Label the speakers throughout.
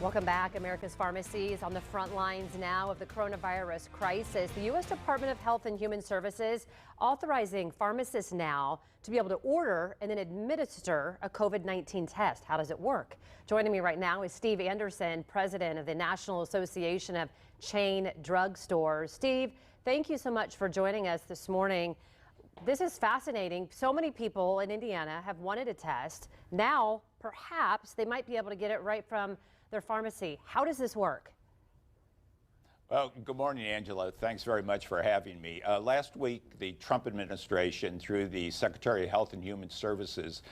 Speaker 1: Welcome back. America's pharmacies on the front lines now of the coronavirus crisis. The U.S. Department of Health and Human Services authorizing pharmacists now to be able to order and then administer a COVID-19 test. How does it work? Joining me right now is Steve Anderson, president of the National Association of Chain Drug Stores. Steve, thank you so much for joining us this morning. This is fascinating. So many people in Indiana have wanted a test. Now, perhaps they might be able to get it right from their pharmacy. How does this work?
Speaker 2: Well, good morning, Angela. Thanks very much for having me. Last week, the Trump administration, through the Secretary of Health and Human Services,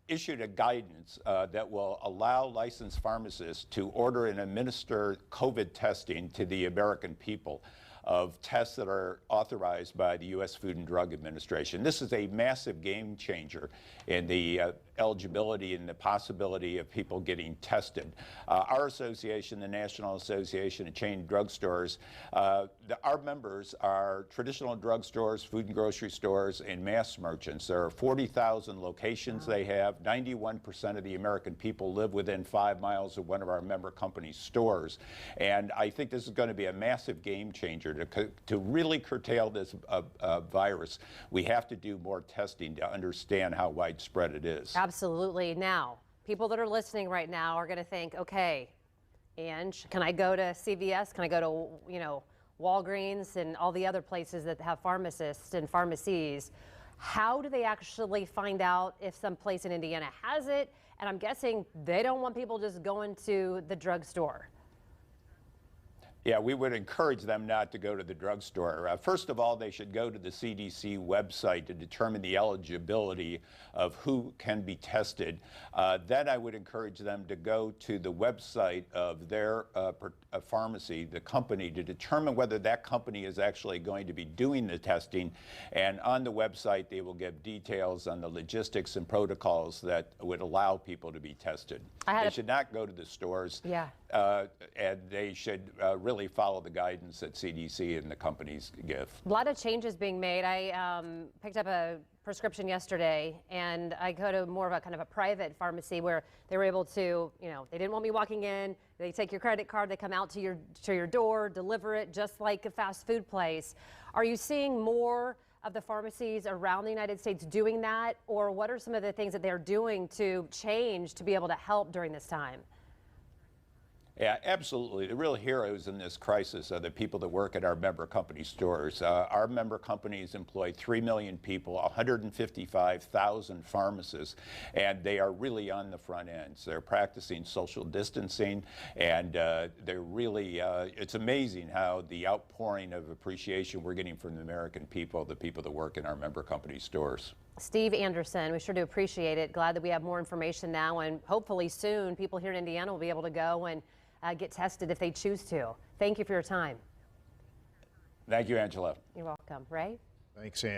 Speaker 2: issued a guidance that will allow licensed pharmacists to order and administer COVID testing to the American people of tests that are authorized by the U.S. Food and Drug Administration. This is a massive game changer in the eligibility and the possibility of people getting tested. Our association, the National Association of Chain Drug Stores, our members are traditional drug stores, food and grocery stores, and mass merchants. There are 40,000 locations they have. 91% of the American people live within 5 miles of one of our member company stores. And I think this is going to be a massive game changer. To really curtail this virus, we have to do more testing to understand how widespread it is.
Speaker 1: Absolutely. Now, people that are listening right now are going to think, okay, Ange, can I go to CVS? Can I go to, Walgreens and all the other places that have pharmacists and pharmacies? How do they actually find out if some place in Indiana has it? And I'm guessing they don't want people just going to the drugstore.
Speaker 2: Yeah, we would encourage them not to go to the drugstore. First of all, they should go to the CDC website to determine the eligibility of who can be tested. Then I would encourage them to go to the website of their pharmacy, the company, to determine whether that company is actually going to be doing the testing. And on the website, they will give details on the logistics and protocols that would allow people to be tested. They should not go to the stores.
Speaker 1: Yeah.
Speaker 2: And they should really follow the guidance that CDC and the companies give.
Speaker 1: A lot of changes being made. I picked up a prescription yesterday, and I go to more of a kind of a private pharmacy where they were able to, they didn't want me walking in. They take your credit card, they come out to your door, deliver it just like a fast food place. Are you seeing more of the pharmacies around the United States doing that, or what are some of the things that they're doing to change to be able to help during this time?
Speaker 2: Yeah, absolutely. The real heroes in this crisis are the people that work at our member company stores. Our member companies employ 3 million people, 155,000 pharmacists, and they are really on the front ends. They're practicing social distancing, and they're really, it's amazing how the outpouring of appreciation we're getting from the American people, the people that work in our member company stores.
Speaker 1: Steve Anderson, we sure do appreciate it. Glad that we have more information now, and hopefully soon people here in Indiana will be able to go and get tested if they choose to. Thank you for your time.
Speaker 2: Thank you, Angela.
Speaker 1: You're welcome. Ray?
Speaker 3: Thanks, Ann.